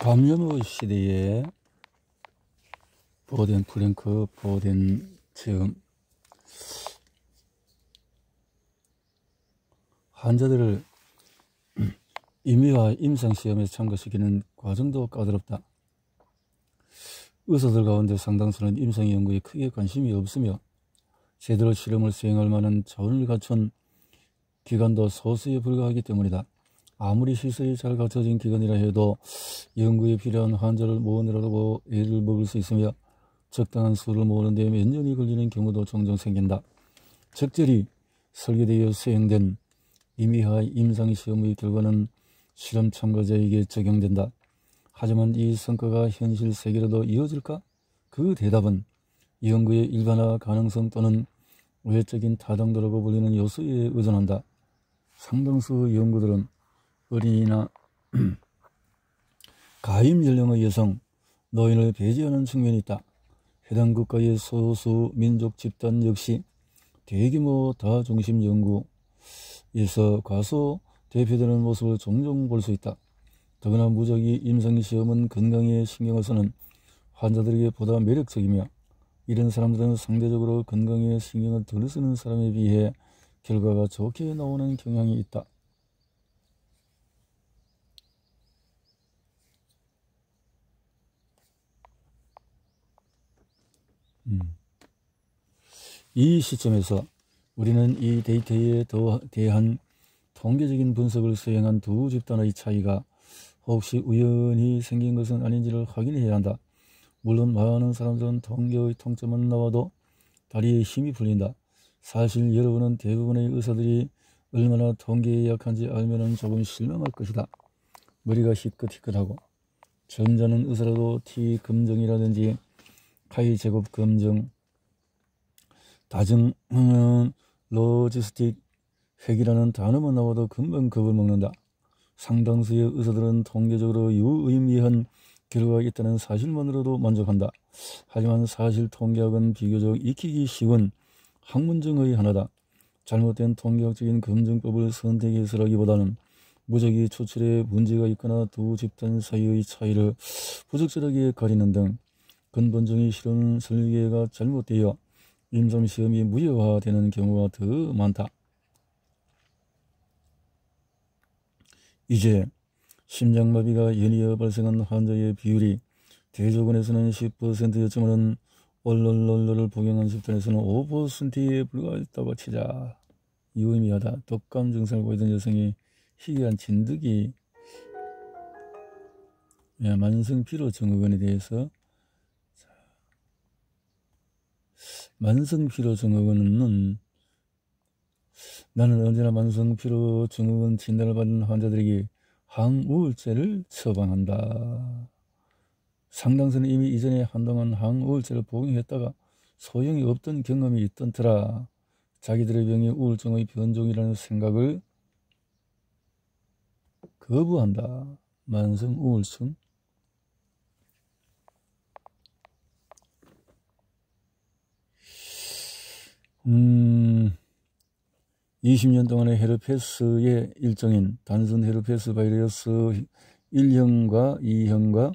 감염의 시대에 보된 프랭크 보된 지금 환자들을 임의와 임상시험에 참가시키는 과정도 까다롭다. 의사들 가운데 상당수는 임상 연구에 크게 관심이 없으며 제대로 실험을 수행할 만한 자원을 갖춘 기관도 소수에 불과하기 때문이다. 아무리 시설이 잘 갖춰진 기관이라 해도 연구에 필요한 환자를 모으느라고 애를 먹을 수 있으며 적당한 수를 모으는 데 몇 년이 걸리는 경우도 종종 생긴다. 적절히 설계되어 수행된 임의와 임상시험의 결과는 실험 참가자에게 적용된다. 하지만 이 성과가 현실 세계로도 이어질까? 그 대답은 연구의 일반화 가능성 또는 외적인 타당도라고 불리는 요소에 의존한다. 상당수 연구들은 어린이나 가임 연령의 여성, 노인을 배제하는 측면이 있다. 해당 국가의 소수 민족 집단 역시 대규모 다중심 연구에서 과소 대표되는 모습을 종종 볼 수 있다. 더구나 무작위 임상시험은 건강에 신경을 쓰는 환자들에게 보다 매력적이며 이런 사람들은 상대적으로 건강에 신경을 덜 쓰는 사람에 비해 결과가 좋게 나오는 경향이 있다. 이 시점에서 우리는 이 데이터에 대한 통계적인 분석을 수행한 두 집단의 차이가 혹시 우연히 생긴 것은 아닌지를 확인해야 한다. 물론 많은 사람들은 통계의 통점은 나와도 다리에 힘이 풀린다. 사실 여러분은 대부분의 의사들이 얼마나 통계에 약한지 알면 조금 실망할 것이다. 머리가 희끗희끗하고 점잖은 의사라도 T 검정이라든지 카이 제곱 검정, 다중 로지스틱 획이라는 단어만 나와도 금방 겁을 먹는다. 상당수의 의사들은 통계적으로 유의미한 결과가 있다는 사실만으로도 만족한다. 하지만 사실 통계학은 비교적 익히기 쉬운 학문중의 하나다. 잘못된 통계학적인 검증법을 선택해서라기보다는 무작위 추출에 문제가 있거나 두 집단 사이의 차이를 부적절하게 가리는 등 근본적인 실험 설계가 잘못되어 임상시험이 무효화되는 경우가 더 많다. 이제 심장마비가 연이어 발생한 환자의 비율이 대조군에서는 10%였지만 얼얼얼얼을 복용한 집단에서는 5%에 불과했다고 치자. 유의미하다. 독감 증상을 보이던 여성이 희귀한 진드기 만성피로 증후군에 대해서 만성피로 증후군은 나는 언제나 만성피로 증후군 진단을 받은 환자들에게 항우울제를 처방한다. 상당수는 이미 이전에 한동안 항우울제를 복용했다가 소용이 없던 경험이 있던 터라 자기들의 병이 우울증의 변종이라는 생각을 거부한다. 만성우울증. 20년 동안의 헤르페스의 일종인 단순 헤르페스 바이러스 1형과 2형과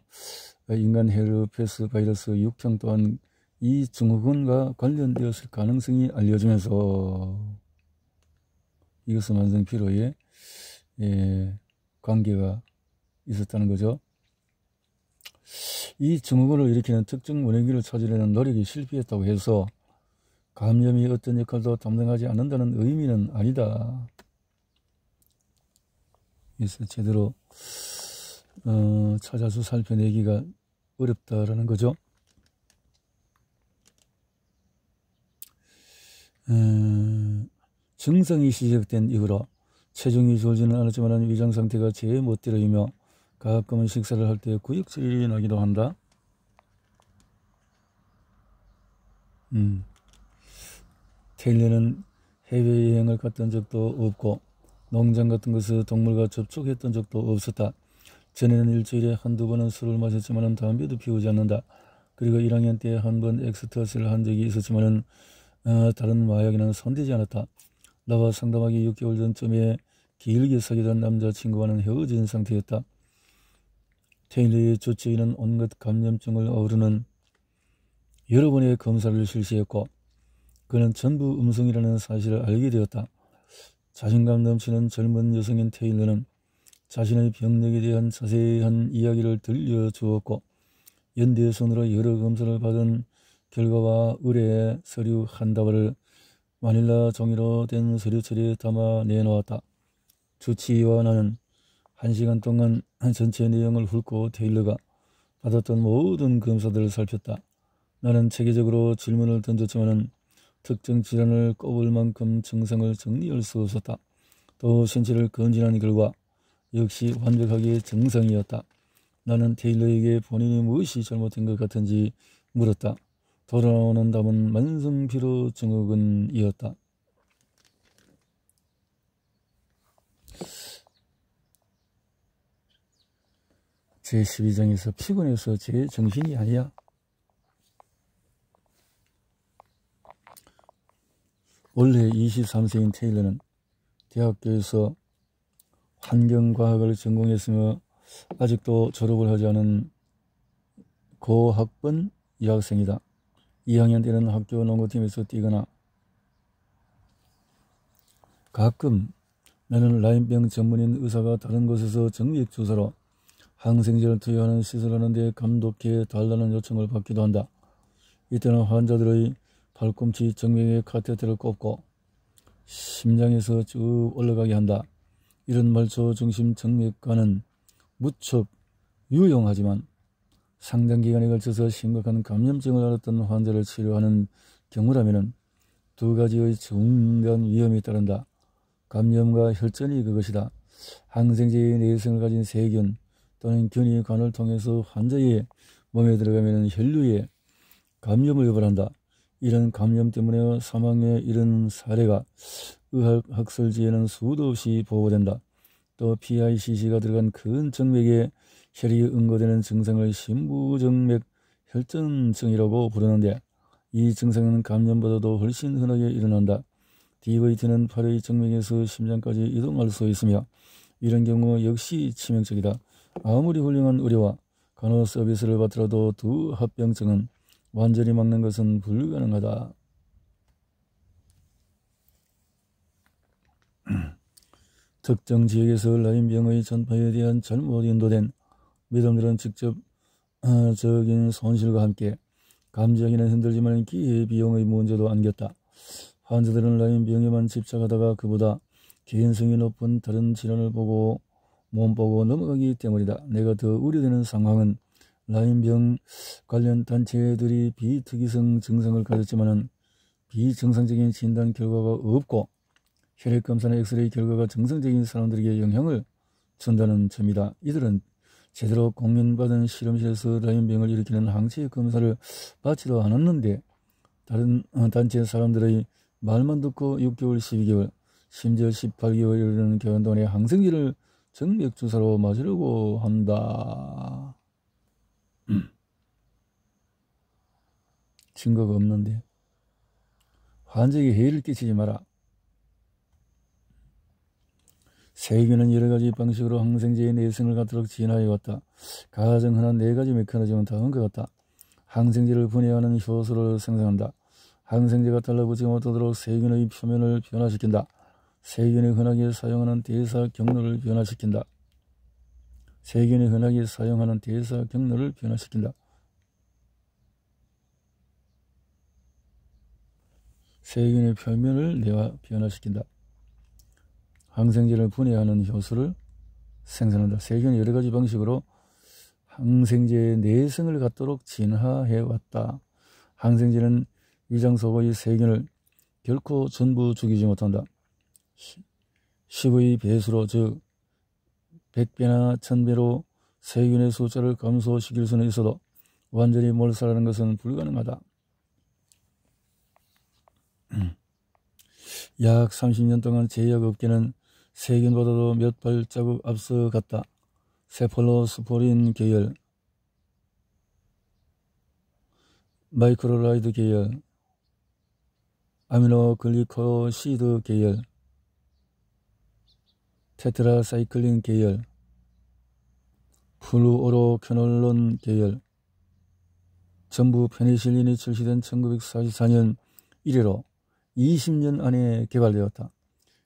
인간 헤르페스 바이러스 6형 또한 이 증후군과 관련되었을 가능성이 알려지면서 이것은 만성피로에 관계가 있었다는 거죠. 이 증후군을 일으키는 특정 원인을 찾으려는 노력이 실패했다고 해서 감염이 어떤 역할도 담당하지 않는다는 의미는 아니다. 그래서 제대로 찾아서 살펴내기가 어렵다라는 거죠. 증상이 시작된 이후로 체중이 줄지는 않았지만 위장 상태가 제 멋대로이며 가끔은 식사를 할 때 구역질이 나기도 한다. 테일러는 해외여행을 갔던 적도 없고 농장 같은 곳에서 동물과 접촉했던 적도 없었다. 전에는 일주일에 한두 번은 술을 마셨지만 담배도 피우지 않는다. 그리고 1학년 때 한 번 엑스터시를 한 적이 있었지만 다른 마약에는 손대지 않았다. 나와 상담하기 6개월 전쯤에 길게 사귀던 남자친구와는 헤어진 상태였다. 테일러의 주치의는 온갖 감염증을 아우르는 여러 번의 검사를 실시했고 그는 전부 음성이라는 사실을 알게 되었다. 자신감 넘치는 젊은 여성인 테일러는 자신의 병력에 대한 자세한 이야기를 들려주었고 연대 손으로 여러 검사를 받은 결과와 의뢰 서류 한 다발을 마닐라 종이로 된 서류처리에 담아 내놓았다. 주치의와 나는 1시간 동안 전체 내용을 훑고 테일러가 받았던 모든 검사들을 살폈다. 나는 체계적으로 질문을 던졌지만 특정 질환을 꼽을 만큼 증상을 정리할 수 없었다. 또 신체를 검진한 결과 역시 완벽하게 정상이었다. 나는 테일러에게 본인이 무엇이 잘못된 것 같은지 물었다. 돌아오는 답은 만성피로 증후군이었다. 제12장에서 피곤해서 제 정신이 아니야. 원래 23세인 테일러는 대학교에서 환경과학을 전공했으며 아직도 졸업을 하지 않은 고학번 여학생이다. 2학년 때는 학교 농구팀에서 뛰거나 가끔 나는 라인병 전문인 의사가 다른 곳에서 정맥주사로 항생제를 투여하는 시술하는 데 감독해 달라는 요청을 받기도 한다. 이때는 환자들의 발꿈치 정맥에 카테트를 꼽고 심장에서 쭉 올라가게 한다. 이런 말초 중심 정맥과는 무척 유용하지만 상당 기간에 걸쳐서 심각한 감염증을 앓았던 환자를 치료하는 경우라면 두 가지의 중대한 위험이 따른다. 감염과 혈전이 그것이다. 항생제의 내성을 가진 세균 또는 균이 간을 통해서 환자의 몸에 들어가면 혈류에 감염을 유발한다. 이런 감염 때문에 사망에 이른 사례가 의학 학설지에는 수도 없이 보고된다. 또 PICC가 들어간 큰 정맥에 혈이 응고되는 증상을 심부정맥 혈전증이라고 부르는데 이 증상은 감염보다도 훨씬 흔하게 일어난다. DVT는 팔의 정맥에서 심장까지 이동할 수 있으며 이런 경우 역시 치명적이다. 아무리 훌륭한 의료와 간호 서비스를 받더라도 두 합병증은 완전히 막는 것은 불가능하다. 특정 지역에서 라인병의 전파에 대한 잘못 인도된 믿음들은 직접적인 손실과 함께 감지하기는 힘들지만 기회비용의 문제도 안겼다. 환자들은 라인병에만 집착하다가 그보다 개연성이 높은 다른 질환을 보고 몸보고 넘어가기 때문이다. 내가 더 우려되는 상황은 라인병 관련 단체들이 비특이성 증상을 가졌지만 비정상적인 진단 결과가 없고 혈액검사나 엑스레이 결과가 정상적인 사람들에게 영향을 준다는 점이다. 이들은 제대로 공인받은 실험실에서 라인병을 일으키는 항체 검사를 받지도 않았는데 다른 단체 사람들의 말만 듣고 6개월, 12개월, 심지어 18개월 이르는 기간 동안에 항생제를 정맥주사로 맞으려고 한다. 증거가 없는데 환자에게 해를 끼치지 마라. 세균은 여러가지 방식으로 항생제의 내성을 갖도록 진화해 왔다. 가장 흔한 4가지 메커니즘은 다음과 같다. 항생제를 분해하는 효소를 생성한다. 항생제가 달라붙지 못하도록 세균의 표면을 변화시킨다. 세균이 흔하게 사용하는 대사 경로를 변화시킨다. 세균이 흔하게 사용하는 대사 경로를 변화시킨다. 세균의 표면을 변화시킨다. 항생제를 분해하는 효소를 생산한다. 세균이 여러가지 방식으로 항생제의 내성을 갖도록 진화해왔다. 항생제는 위장 속의 세균을 결코 전부 죽이지 못한다. 10의 배수로 즉 100배나 1000배로 세균의 숫자를 감소시킬 수는 있어도 완전히 몰살하는 것은 불가능하다. 약 30년 동안 제약업계는 세균보다도 몇 발자국 앞서갔다. 세폴로스포린 계열, 마이크로라이드 계열, 아미노글리코시드 계열, 테트라사이클린 계열, 플루오로케놀론 계열 전부 페니실린이 출시된 1944년 이래로 20년 안에 개발되었다.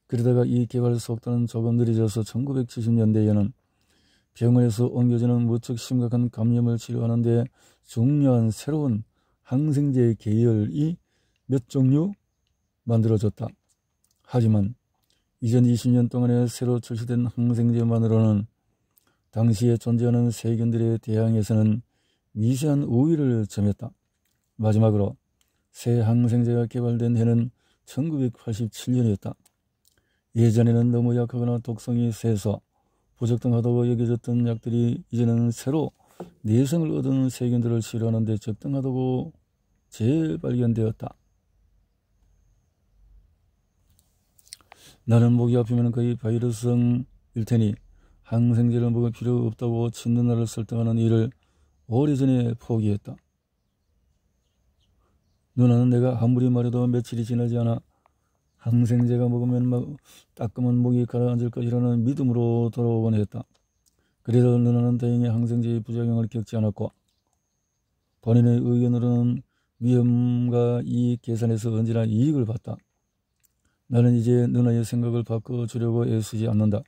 그러다가 이 개발 속도는 조금 느려져서 1970년대에는 병원에서 옮겨지는 무척 심각한 감염을 치료하는 데 중요한 새로운 항생제 계열이 몇 종류 만들어졌다. 하지만 이전 20년 동안에 새로 출시된 항생제만으로는 당시에 존재하는 세균들에 대항해서는 미세한 우위를 점했다. 마지막으로 새 항생제가 개발된 해는 1987년이었다. 예전에는 너무 약하거나 독성이 세서 부적당하다고 여겨졌던 약들이 이제는 새로 내성을 얻은 세균들을 치료하는 데 적당하다고 재발견되었다. 나는 목이 아프면 거의 바이러스성일 테니 항생제를 먹을 필요 없다고 친는 나를 설득하는 일을 오래전에 포기했다. 누나는 내가 아무리 말해도 며칠이 지나지 않아 항생제가 먹으면 막 따끔한 목이 가라앉을 것이라는 믿음으로 돌아오곤 했다. 그래도 누나는 다행히 항생제의 부작용을 겪지 않았고 본인의 의견으로는 위험과 이익 계산에서 언제나 이익을 봤다. 나는 이제 누나의 생각을 바꿔주려고 애쓰지 않는다.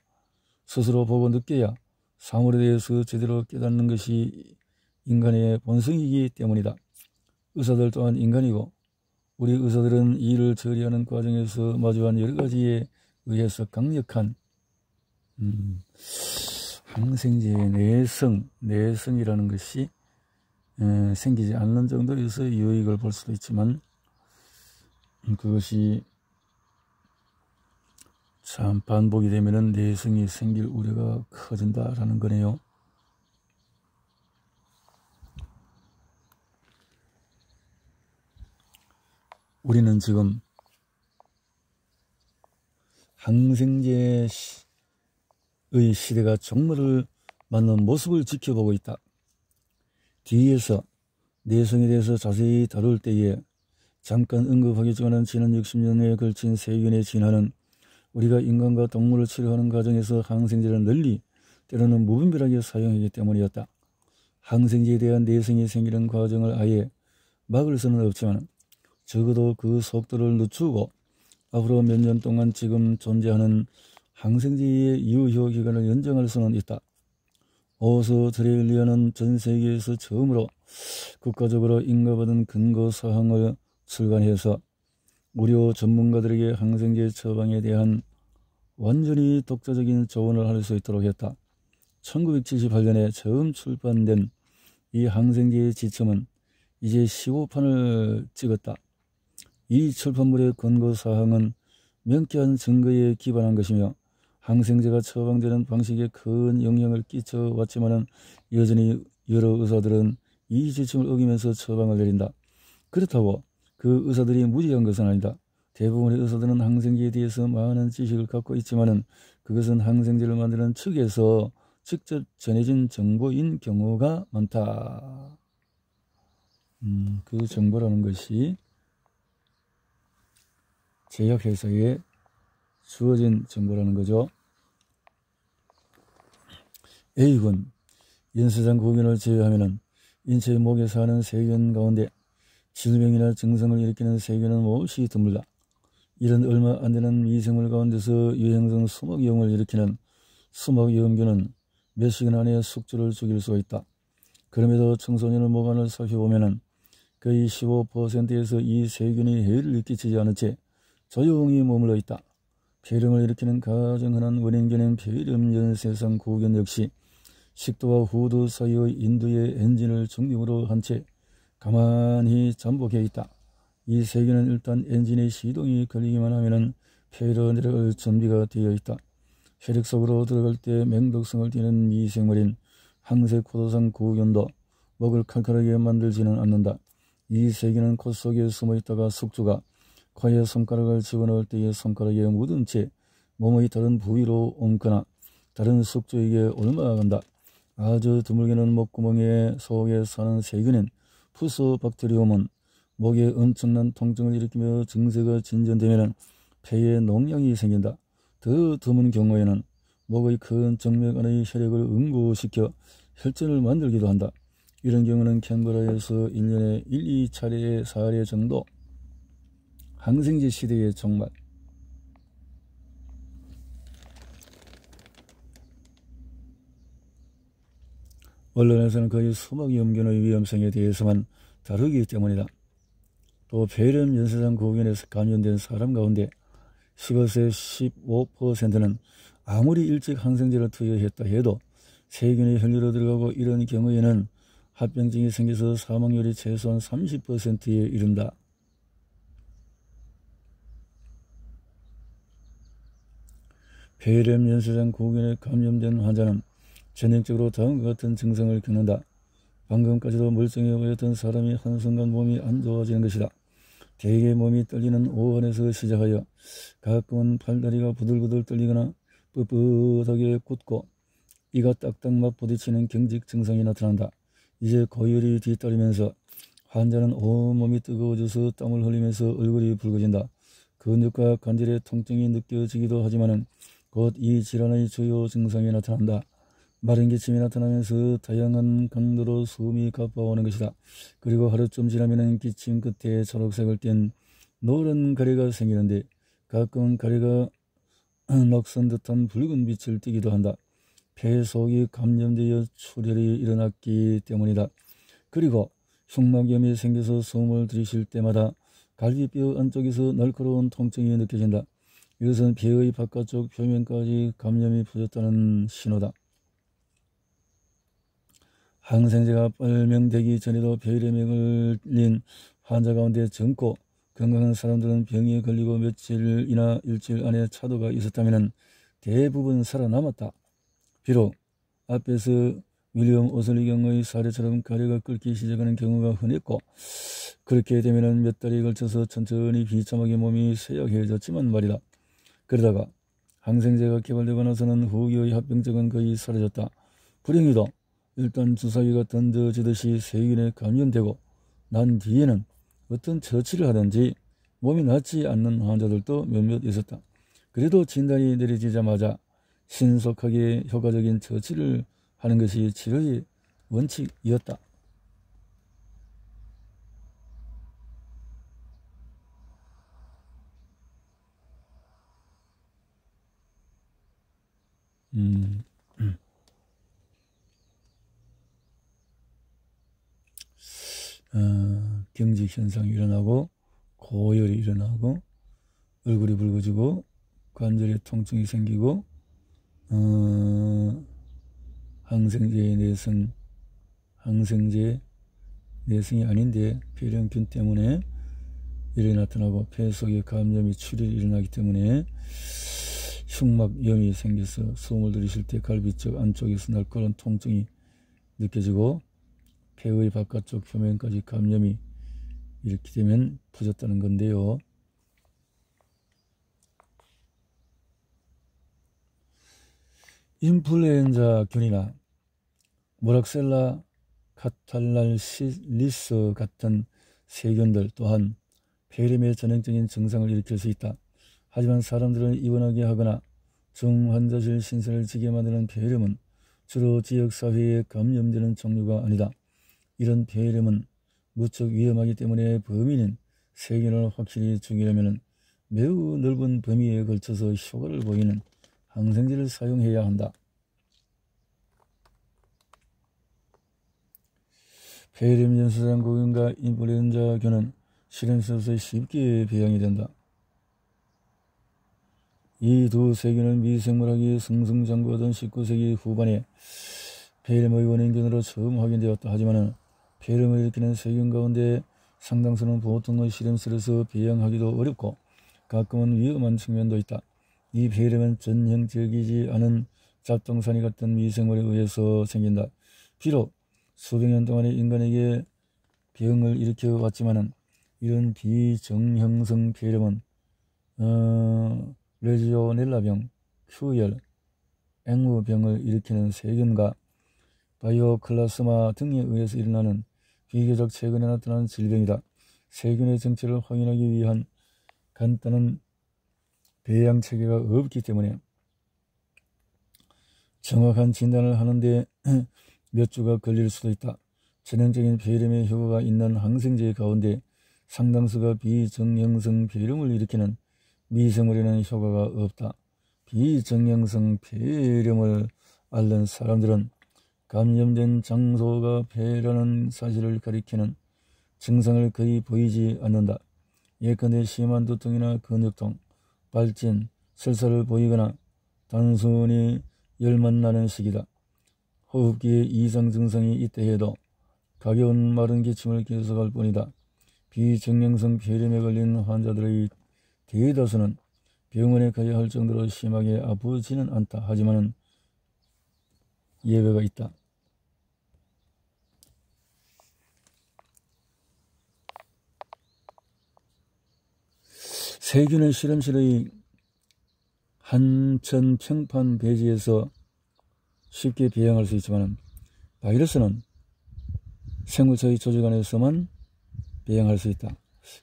스스로 보고 느껴야 사물에 대해서 제대로 깨닫는 것이 인간의 본성이기 때문이다. 의사들 또한 인간이고 우리 의사들은 이 일을 처리하는 과정에서 마주한 여러 가지에 의해서 강력한 항생제의 내성이라는 것이 생기지 않는 정도에서 유익을 볼 수도 있지만 그것이 참 반복이 되면은 내성이 생길 우려가 커진다라는 거네요. 우리는 지금 항생제의 시대가 종말을 맞는 모습을 지켜보고 있다. 뒤에서 내성에 대해서 자세히 다룰 때에 잠깐 언급하겠지만 지난 60년에 걸친 세균의 진화는 우리가 인간과 동물을 치료하는 과정에서 항생제를 널리 때로는 무분별하게 사용하기 때문이었다. 항생제에 대한 내성이 생기는 과정을 아예 막을 수는 없지만 적어도 그 속도를 늦추고 앞으로 몇 년 동안 지금 존재하는 항생제의 유효 기간을 연장할 수는 있다. 오스트레일리아는 전 세계에서 처음으로 국가적으로 인가받은 근거사항을 출간해서 의료 전문가들에게 항생제 처방에 대한 완전히 독자적인 조언을 할 수 있도록 했다. 1978년에 처음 출판된 이 항생제의 지침은 이제 15판을 찍었다. 이 출판물의 근거사항은 명쾌한 증거에 기반한 것이며 항생제가 처방되는 방식에 큰 영향을 끼쳐왔지만 여전히 여러 의사들은 이 지침을 어기면서 처방을 내린다. 그렇다고 그 의사들이 무지한 것은 아니다. 대부분의 의사들은 항생제에 대해서 많은 지식을 갖고 있지만 그것은 항생제를 만드는 측에서 직접 전해진 정보인 경우가 많다. 그 정보라는 것이 제약회사에 주어진 정보라는 거죠. A군 연쇄장 구균을 제외하면 인체의 목에 사는 세균 가운데 질병이나 증상을 일으키는 세균은 몹시 드물다. 이런 얼마 안 되는 미생물 가운데서 유행성 수목염을 일으키는 수목염균은 몇 시간 안에 숙주를 죽일 수가 있다. 그럼에도 청소년의 목 안을 살펴보면 거의 15%에서 이 세균이 해를 끼치지 않은 채 조용히 머물러 있다. 폐렴을 일으키는 가장 흔한 원인균인 폐렴 연쇄상 구균 역시 식도와 후두 사이의 인두의 엔진을 중심으로 한 채 가만히 잠복해 있다. 이 세균은 일단 엔진의 시동이 걸리기만 하면 폐로 내려갈 준비가 되어 있다. 혈액 속으로 들어갈 때 맹독성을 띠는 미생물인 항세포도상 구균도 목을 칼칼하게 만들지는 않는다. 이 세균은 코 속에 숨어 있다가 숙주가 코에 손가락을 집어넣을 때에 손가락에 묻은 채 몸의 다른 부위로 옮거나 다른 숙주에게 옮아간다. 아주 드물게는 목구멍에 속에 사는 세균인 푸소박테리움은 목에 엄청난 통증을 일으키며 증세가 진전되면 폐에 농양이 생긴다. 더 드문 경우에는 목의 큰 정맥 안의 혈액을 응고시켜 혈전을 만들기도 한다. 이런 경우는 캔버라에서 1년에 1, 2차례의 사례 정도. 항생제 시대의 종말. 언론에서는 거의 수목 염균의 위험성에 대해서만 다루기 때문이다. 또 폐렴 연쇄성 고균에서 감염된 사람 가운데 15세 15%는 아무리 일찍 항생제를 투여했다 해도 세균이 혈류로 들어가고 이런 경우에는 합병증이 생겨서 사망률이 최소한 30%에 이른다. 폐렴 연쇄성 고균에 감염된 환자는 전형적으로 다음과 같은 증상을 겪는다. 방금까지도 멀쩡해 보였던 사람이 한순간 몸이 안 좋아지는 것이다. 대개 몸이 떨리는 오한에서 시작하여 가끔은 팔다리가 부들부들 떨리거나 뻣뻣하게 굳고 이가 딱딱 막 부딪히는 경직 증상이 나타난다. 이제 고열이 뒤따르면서 환자는 온몸이 뜨거워져서 땀을 흘리면서 얼굴이 붉어진다. 근육과 관절의 통증이 느껴지기도 하지만 곧 이 질환의 주요 증상이 나타난다. 마른 기침이 나타나면서 다양한 강도로 숨이 가빠오는 것이다. 그리고 하루쯤 지나면 기침 끝에 초록색을 띤 노란 가래가 생기는데 가끔 가래가 낙선 듯한 붉은 빛을 띠기도 한다. 폐 속이 감염되어 출혈이 일어났기 때문이다. 그리고 흉막염이 생겨서 숨을 들이쉴 때마다 갈비뼈 안쪽에서 날카로운 통증이 느껴진다. 이것은 폐의 바깥쪽 표면까지 감염이 퍼졌다는 신호다. 항생제가 발명되기 전에도 폐렴에 걸린 환자 가운데 젊고 건강한 사람들은 병에 걸리고 며칠이나 일주일 안에 차도가 있었다면 대부분 살아남았다. 비록 앞에서 윌리엄 오슬리 경의 사례처럼 가래가 끓기 시작하는 경우가 흔했고 그렇게 되면 몇 달에 걸쳐서 천천히 비참하게 몸이 쇠약해졌지만 말이다. 그러다가 항생제가 개발되고 나서는 후기의 합병증은 거의 사라졌다. 불행히도 일단 주사기가 던져지듯이 세균에 감염되고 난 뒤에는 어떤 처치를 하든지 몸이 낫지 않는 환자들도 몇몇 있었다. 그래도 진단이 내려지자마자 신속하게 효과적인 처치를 하는 것이 치료의 원칙이었다. 경직 현상이 일어나고 고열이 일어나고 얼굴이 붉어지고 관절에 통증이 생기고 항생제 내성이 아닌데 폐렴균 때문에 이렇게 나타나고 폐 속에 감염이 출혈이 일어나기 때문에 흉막염이 생겨서 숨을 들이쉴 때 갈비 쪽 안쪽에서 날카로운 통증이 느껴지고 폐의 바깥쪽 표면까지 감염이 이렇게 되면 퍼졌다는 건데요. 인플루엔자균이나 모락셀라 카탈랄리스 같은 세균들 또한 폐렴의 전형적인 증상을 일으킬 수 있다. 하지만 사람들을 입원하게 하거나 중환자실 신세를 지게 만드는 폐렴은 주로 지역사회에 감염되는 종류가 아니다. 이런 폐렴은 무척 위험하기 때문에 범인인 세균을 확실히 죽이려면 매우 넓은 범위에 걸쳐서 효과를 보이는 항생제를 사용해야 한다. 폐렴 연쇄성 고균과 인플루엔자균은 실험실에서 쉽게 배양이 된다. 이 두 세균은 미생물학이 승승장구하던 19세기 후반에 폐렴의 원인균으로 처음 확인되었다. 하지만 폐렴을 일으키는 세균 가운데 상당수는 보통의 실험실에서 배양하기도 어렵고 가끔은 위험한 측면도 있다. 이 폐렴은 전형적이지 않은 잡동사니 같은 미생물에 의해서 생긴다. 비록 수백 년 동안에 인간에게 병을 일으켜 왔지만 이런 비정형성 폐렴은 레지오넬라병, 큐열, 앵무병을 일으키는 세균과 바이오클라스마 등에 의해서 일어나는 비교적 최근에 나타난 질병이다. 세균의 정체를 확인하기 위한 간단한 배양 체계가 없기 때문에 정확한 진단을 하는데 몇 주가 걸릴 수도 있다. 전형적인 폐렴의 효과가 있는 항생제 가운데 상당수가 비정형성 폐렴을 일으키는 미생물에는 효과가 없다. 비정형성 폐렴을 앓는 사람들은 감염된 장소가 폐라는 사실을 가리키는 증상을 거의 보이지 않는다. 예컨대 심한 두통이나 근육통, 발진, 설사를 보이거나 단순히 열만 나는 시기다. 호흡기에 이상 증상이 있다 해도 가벼운 마른 기침을 계속할 뿐이다. 비정형성 폐렴에 걸린 환자들의 대다수는 병원에 가야 할 정도로 심하게 아프지는 않다. 하지만 예외가 있다. 세균은 실험실의 한천 평판 배지에서 쉽게 배양할 수 있지만 바이러스는 생물체의 조직 안에서만 배양할 수 있다.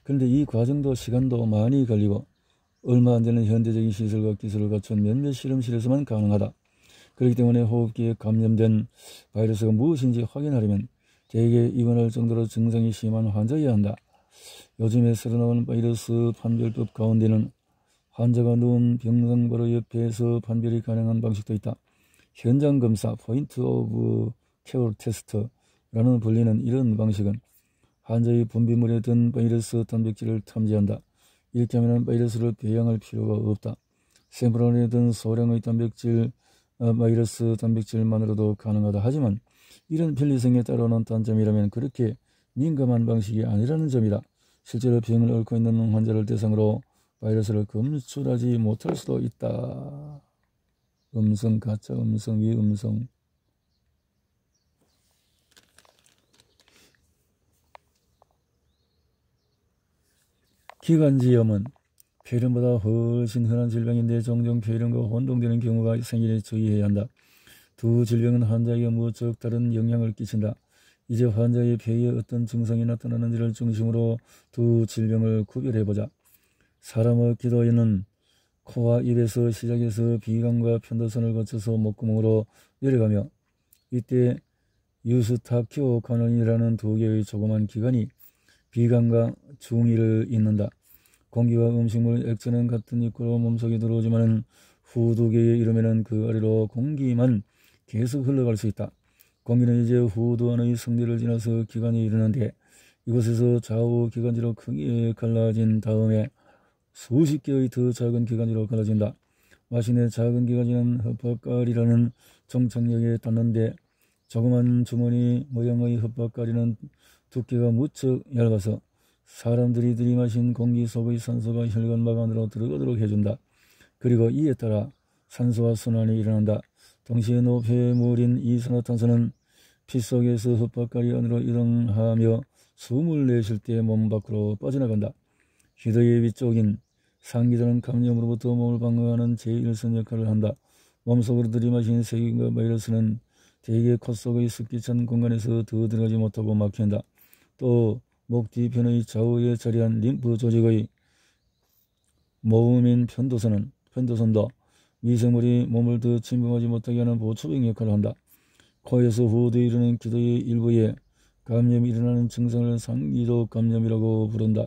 그런데 이 과정도 시간도 많이 걸리고 얼마 안 되는 현대적인 시설과 기술을 갖춘 몇몇 실험실에서만 가능하다. 그렇기 때문에 호흡기에 감염된 바이러스가 무엇인지 확인하려면 대개 입원할 정도로 증상이 심한 환자여야 한다. 요즘에 새로 나온 바이러스 판별법 가운데는 환자가 누운 병상 바로 옆에서 판별이 가능한 방식도 있다. 현장 검사, 포인트 오브 케어 테스트라는 불리는 이런 방식은 환자의 분비물에 든 바이러스 단백질을 탐지한다. 이렇게 하면 바이러스를 배양할 필요가 없다. 샘플 안에 든 소량의 바이러스 단백질만으로도 가능하다. 하지만 이런 편리성에 따라오는 단점이라면 그렇게 민감한 방식이 아니라는 점이다. 실제로 병을 앓고 있는 환자를 대상으로 바이러스를 검출하지 못할 수도 있다. 음성, 가짜 음성, 위음성. 기관지염은 폐렴보다 훨씬 흔한 질병인데 종종 폐렴과 혼동되는 경우가 생기니 주의해야 한다. 두 질병은 환자에게 무척 다른 영향을 끼친다. 이제 환자의 폐에 어떤 증상이 나타나는지를 중심으로 두 질병을 구별해보자. 사람의 기도에는 코와 입에서 시작해서 비강과 편도선을 거쳐서 목구멍으로 내려가며 이때 유스타키오 관원이라는 두 개의 조그만 기관이 비강과 중위를 잇는다. 공기와 음식물, 액체는 같은 입구로 몸속에 들어오지만 후 두 개에 이르면 그 아래로 공기만 계속 흘러갈 수 있다. 공기는 이제 후 두 안의 성대를 지나서 기관에 이르는데 이곳에서 좌우 기관지로 크게 갈라진 다음에 수십 개의 더 작은 기관지로 갈라진다. 마신의 작은 기관지는 흡박갈이라는 종착역에 닿는데 조그만 주머니 모양의 흡박갈이는 두께가 무척 얇아서 사람들이 들이마신 공기 속의 산소가 혈관막 안으로 들어가도록 해준다. 그리고 이에 따라 산소와 순환이 일어난다. 동시에 노폐물인 이산화탄소는 피 속에서 흡박갈이 안으로 이동하며 숨을 내쉴 때 몸 밖으로 빠져나간다. 휴대의 위쪽인 상기자는 감염으로부터 몸을 방어하는 제1선 역할을 한다. 몸속으로 들이마신 세균과 바이러스는 대개 코 속의 습기 찬 공간에서 더 들어가지 못하고 막힌다. 또 목 뒤편의 좌우에 자리한 림프 조직의 모음인 편도선도 미생물이 몸을 더 침범하지 못하게 하는 보초병 역할을 한다. 코에서 후두에 이르는 기도의 일부에 감염이 일어나는 증상을 상기도 감염이라고 부른다.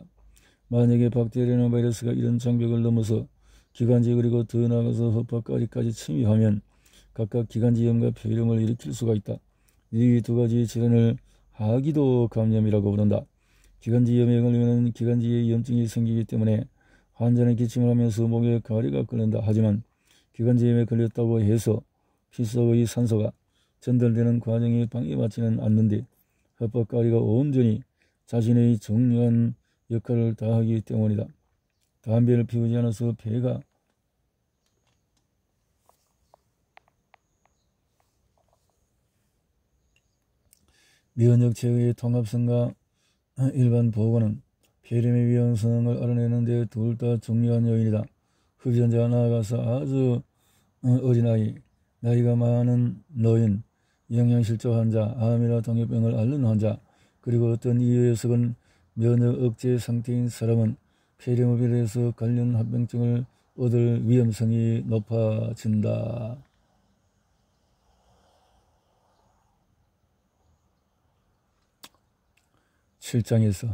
만약에 박테리아나 바이러스가 이런 장벽을 넘어서 기관지 그리고 더 나아가서 흡박까지까지 침입하면 각각 기관지염과 폐렴을 일으킬 수가 있다. 이 두 가지 질환을 하기도 감염이라고 부른다. 기관지염에 걸리면 기관지에 염증이 생기기 때문에 환자는 기침을 하면서 목에 가래가 끓는다. 하지만 기관지염에 걸렸다고 해서 피 속의 산소가 전달되는 과정에 방해받지는 않는데 흡박가리가 온전히 자신의 중요한 역할을 다하기 때문이다. 담배를 피우지 않아서 폐가 면역체의 통합성과 일반 보건은 폐렴의 위험성을 알아내는 데 둘 다 중요한 요인이다. 흡연자 나아가서 아주 어린아이, 나이가 많은 노인, 영양실조 환자, 암이나 당뇨병을 앓는 환자, 그리고 어떤 이유에서는 면역 억제 상태인 사람은 폐렴을 비롯해서 관련 합병증을 얻을 위험성이 높아진다. 7장에서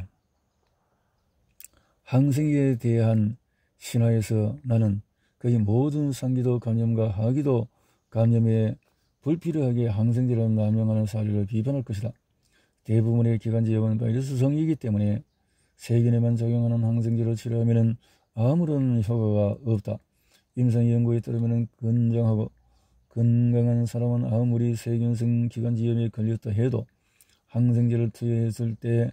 항생제에 대한 신화에서 나는 거의 모든 상기도 감염과 하기도 감염에 불필요하게 항생제를 남용하는 사례를 비판할 것이다. 대부분의 기관지염은 바이러스성이기 때문에 세균에만 작용하는 항생제로 치료하면 아무런 효과가 없다. 임상 연구에 따르면 건강하고 건강한 사람은 아무리 세균성 기관지염에 걸렸다 해도 항생제를 투여했을 때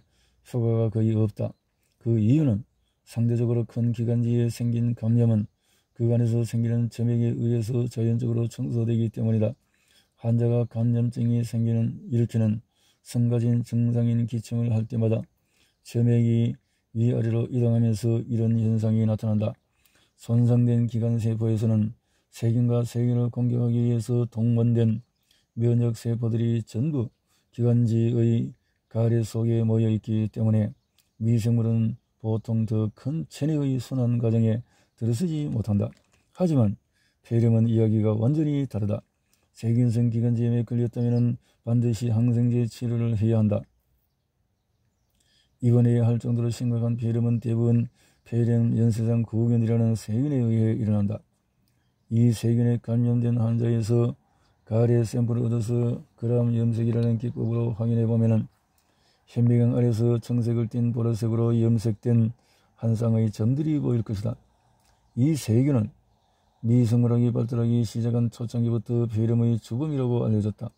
효과가 거의 없다. 그 이유는 상대적으로 큰 기관지에 생긴 감염은 그 안에서 생기는 점액에 의해서 자연적으로 청소되기 때문이다. 환자가 감염증이 일으키는 성가진 증상인 기침을 할 때마다 점액이 위아래로 이동하면서 이런 현상이 나타난다. 손상된 기관세포에서는 세균과 세균을 공격하기 위해서 동원된 면역세포들이 전부 기관지의 가래 속에 모여있기 때문에 미생물은 보통 더 큰 체내의 순환 과정에 들어서지 못한다. 하지만 폐렴은 이야기가 완전히 다르다. 세균성 기관지염에 걸렸다면 반드시 항생제 치료를 해야 한다. 입원해야 할 정도로 심각한 폐렴은 대부분 폐렴 연쇄상 구균이라는 세균에 의해 일어난다. 이 세균에 감염된 환자에서 가래 샘플을 얻어서 그람 염색이라는 기법으로 확인해 보면 현미경 아래서 청색을 띤 보라색으로 염색된 한 쌍의 점들이 보일 것이다. 이 세균은 미생물학이 발달하기 시작한 초창기부터 폐렴의 주범이라고 알려졌다.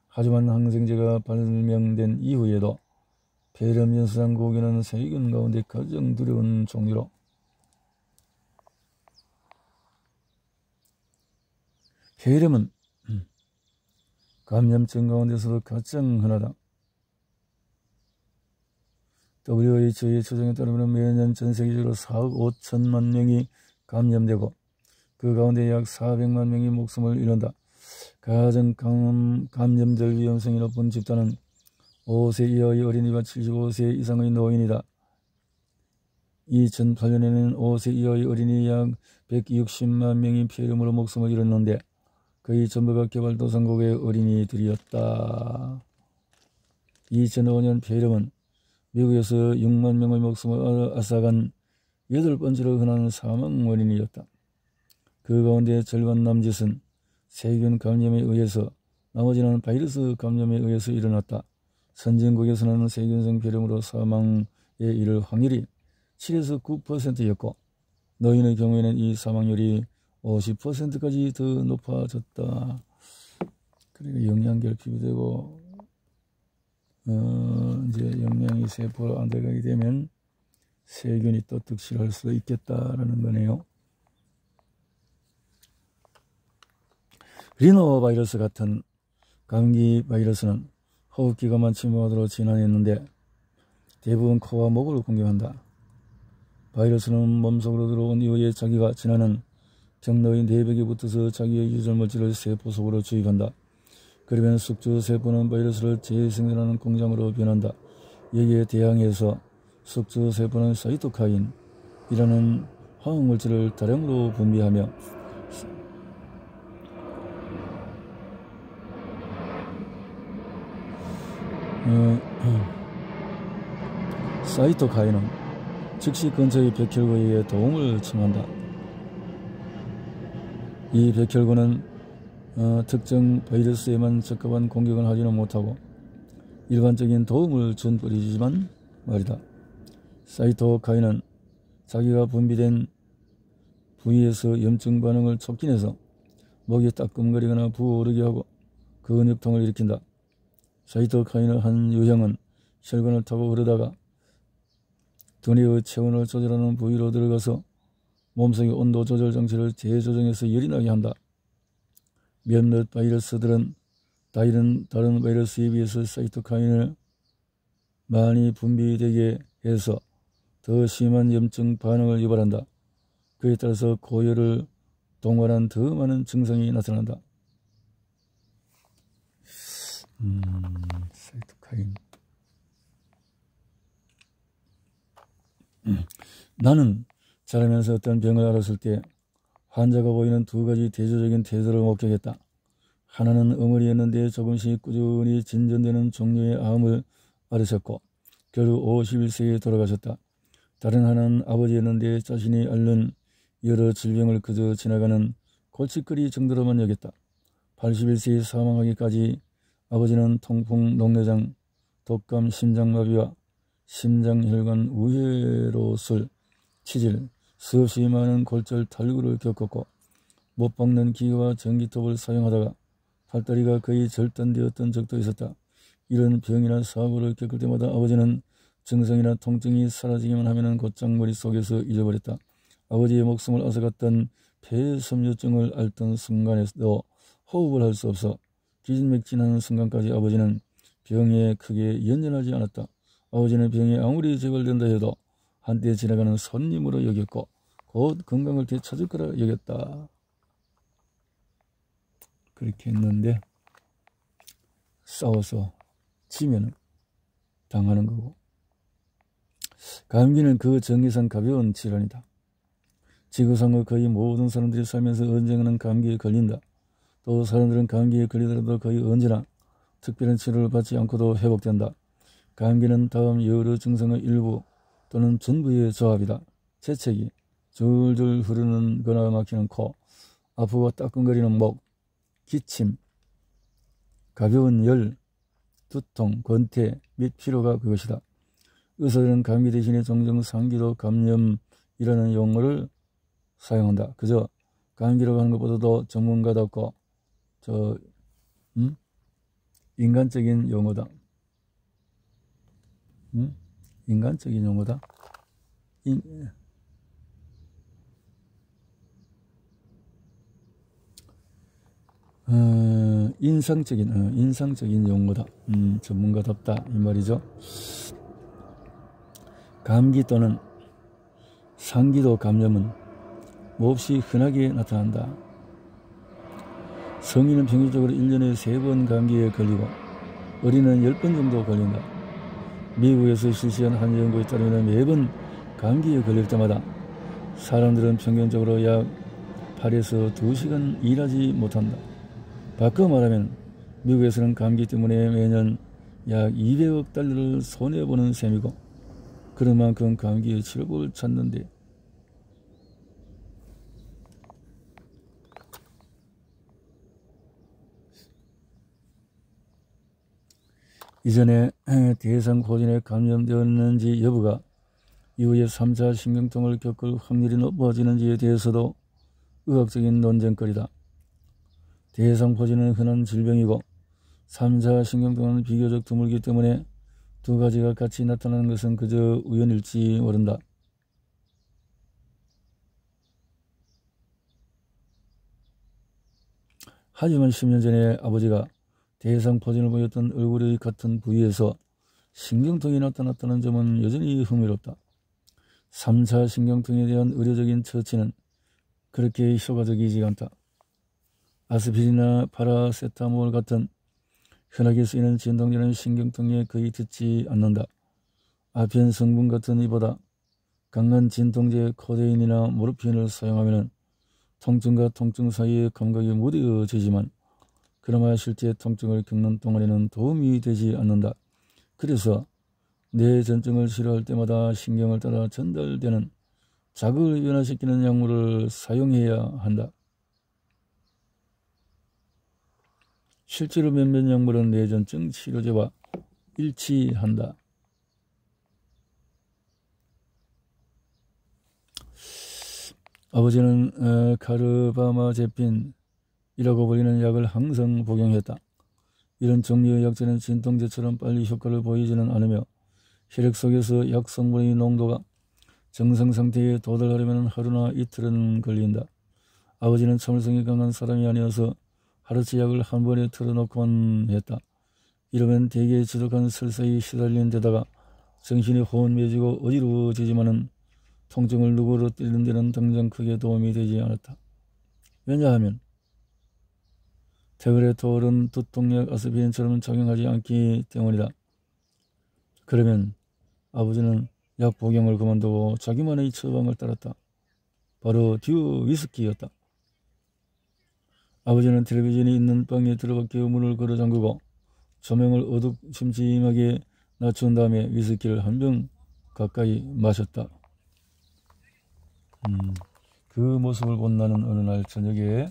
하지만 항생제가 발명된 이후에도 폐렴 연쇄상 구균은 세균 가운데 가장 두려운 종류로 폐렴은 감염증 가운데서도 가장 흔하다. WHO의 추정에 따르면 매년 전 세계적으로 4억 5천만 명이 감염되고 그 가운데 약 400만 명이 목숨을 잃는다. 가장 감염될 위험성이 높은 집단은 5세 이하의 어린이와 75세 이상의 노인이다. 2008년에는 5세 이하의 어린이 약 160만 명이 폐렴으로 목숨을 잃었는데 거의 전부가 개발도상국의 어린이들이었다. 2005년 폐렴은 미국에서 6만 명의 목숨을 앗아간 8번째로 흔한 사망 원인이었다. 그 가운데 절반 남짓은 세균 감염에 의해서, 나머지는 바이러스 감염에 의해서 일어났다. 선진국에서는 세균성 폐렴으로 사망에 이를 확률이 7에서 9%였고 노인의 경우에는 이 사망률이 50%까지 더 높아졌다. 그리고 영양결핍이 되고 이제 영양이 세포로 안 들어가게 되면 세균이 또 득실할 수도 있겠다라는 거네요. 리노바이러스 같은 감기 바이러스는 호흡기관만 침범하도록 진화했는데 대부분 코와 목을 공격한다. 바이러스는 몸속으로 들어온 이후에 자기가 지나는 경로의 내벽에 붙어서 자기의 유전물질을 세포 속으로 주입한다. 그러면 숙주세포는 바이러스를 재생산하는 공장으로 변한다. 여기에 대항해서 숙주세포는 사이토카인이라는 화학물질을 다량으로 분비하며 사이토카인은 즉시 근처의 백혈구에 도움을 청한다. 이 백혈구는 특정 바이러스에만 적합한 공격을 하지는 못하고 일반적인 도움을 준뿌리지만 말이다. 사이토카인은 자기가 분비된 부위에서 염증 반응을 촉진해서 목이 따끔거리거나 부어오르게 하고 근육통을 일으킨다. 사이토카인의 한 유형은 혈관을 타고 흐르다가 두뇌의 체온을 조절하는 부위로 들어가서 몸속의 온도 조절 장치를 재조정해서 열이 나게 한다. 몇몇 바이러스들은 다른 바이러스에 비해서 사이토카인을 많이 분비되게 해서 더 심한 염증 반응을 유발한다. 그에 따라서 고열을 동반한 더 많은 증상이 나타난다. 사이토카인. 나는 자라면서 어떤 병을 앓았을 때 환자가 보이는 두 가지 대조적인 태도를 목격했다. 하나는 어머니였는데 조금씩 꾸준히 진전되는 종류의 암을 앓으셨고 겨우 51세에 돌아가셨다. 다른 하나는 아버지였는데 자신이 앓는 여러 질병을 그저 지나가는 골칫거리 정도로만 여겼다. 81세에 사망하기까지 아버지는 통풍, 녹내장, 독감, 심장마비와 심장혈관 우회로술, 치질, 수없이 많은 골절 탈구를 겪었고 못 박는 기계와 전기톱을 사용하다가 팔다리가 거의 절단되었던 적도 있었다. 이런 병이나 사고를 겪을 때마다 아버지는 증상이나 통증이 사라지기만 하면 곧장 머릿속에서 잊어버렸다. 아버지의 목숨을 앗아갔던 폐섬유증을 앓던 순간에도 호흡을 할 수 없어 기진맥진하는 순간까지 아버지는 병에 크게 연연하지 않았다. 아버지는 병이 아무리 재발된다 해도 한때 지나가는 손님으로 여겼고 곧 건강을 되찾을 거라 여겼다. 그렇게 했는데 싸워서 지면 당하는 거고, 감기는 그 정기상 가벼운 질환이다. 지구상의 거의 모든 사람들이 살면서 언젠가는 감기에 걸린다. 또 사람들은 감기에 걸리더라도 거의 언제나 특별한 치료를 받지 않고도 회복된다. 감기는 다음 여러 증상의 일부 또는 전부의 조합이다. 재채기, 줄줄 흐르는 거나 막히는 코, 아프고 따끔거리는 목, 기침, 가벼운 열, 두통, 권태 및 피로가 그것이다. 의사들은 감기 대신에 종종 상기도 감염이라는 용어를 사용한다. 그저 감기라고 하는 것보다도 전문가답고 인간적인 용어다. 인간적인 용어다. 인상적인 용어다. 전문가답다 이 말이죠. 감기 또는 상기도 감염은 몹시 흔하게 나타난다. 성인은 평균적으로 1년에 3번 감기에 걸리고 어린이는 10번 정도 걸린다. 미국에서 실시한 한 연구에 따르면 매번 감기에 걸릴 때마다 사람들은 평균적으로 약 8에서 2시간 일하지 못한다. 바꿔 말하면 미국에서는 감기 때문에 매년 약 200억 달러를 손해보는 셈이고, 그런 만큼 감기의 치료법을 찾는데 이전에 대상포진에 감염되었는지 여부가 이후에 3차 신경통을 겪을 확률이 높아지는지에 대해서도 의학적인 논쟁거리다. 대상포진은 흔한 질병이고 3차 신경통은 비교적 드물기 때문에 두 가지가 같이 나타나는 것은 그저 우연일지 모른다. 하지만 10년 전에 아버지가 대상포진을 보였던 얼굴의 같은 부위에서 신경통이 나타났다는 점은 여전히 흥미롭다. 3차 신경통에 대한 의료적인 처치는 그렇게 효과적이지 않다. 아스피린이나 파라세타몰 같은 흔하게 쓰이는 진통제는 신경통에 거의 듣지 않는다. 아펜 성분 같은 이보다 강한 진통제 코데인이나 모르핀을 사용하면 통증과 통증 사이의 감각이 무뎌지지만 그나마 실제 통증을 겪는 동안에는 도움이 되지 않는다. 그래서 뇌전증을 치료할 때마다 신경을 따라 전달되는 자극을 변화시키는 약물을 사용해야 한다. 실제로 몇몇 약물은 뇌전증 치료제와 일치한다. 아버지는 카르바마제핀이라고 불리는 약을 항상 복용했다. 이런 종류의 약제는 진통제처럼 빨리 효과를 보이지는 않으며 혈액 속에서 약 성분의 농도가 정상 상태에 도달하려면 하루나 이틀은 걸린다. 아버지는 참을성이 강한 사람이 아니어서 하루치 약을 한 번에 틀어놓고만 했다. 이러면 대개 지독한 설사에 시달리는 데다가 정신이 혼미해지고 어지러워지지만은 통증을 누구로 때리는 데는 당장 크게 도움이 되지 않았다. 왜냐하면 태그레톨은 두통약 아스피린처럼 작용하지 않기 때문이다. 그러면 아버지는 약 복용을 그만두고 자기만의 처방을 따랐다. 바로 듀 위스키였다. 아버지는 텔레비전이 있는 방에 들어밖에 문을 걸어 잠그고 조명을 어둑짐짐하게 낮춘 다음에 위스키를 한 병 가까이 마셨다. 그 모습을 본 나는 어느 날 저녁에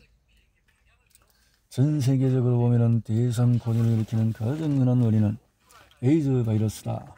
전 세계적으로 보면은 대상 고전을 일으키는 가장 흔한 원인은 에이즈 바이러스다.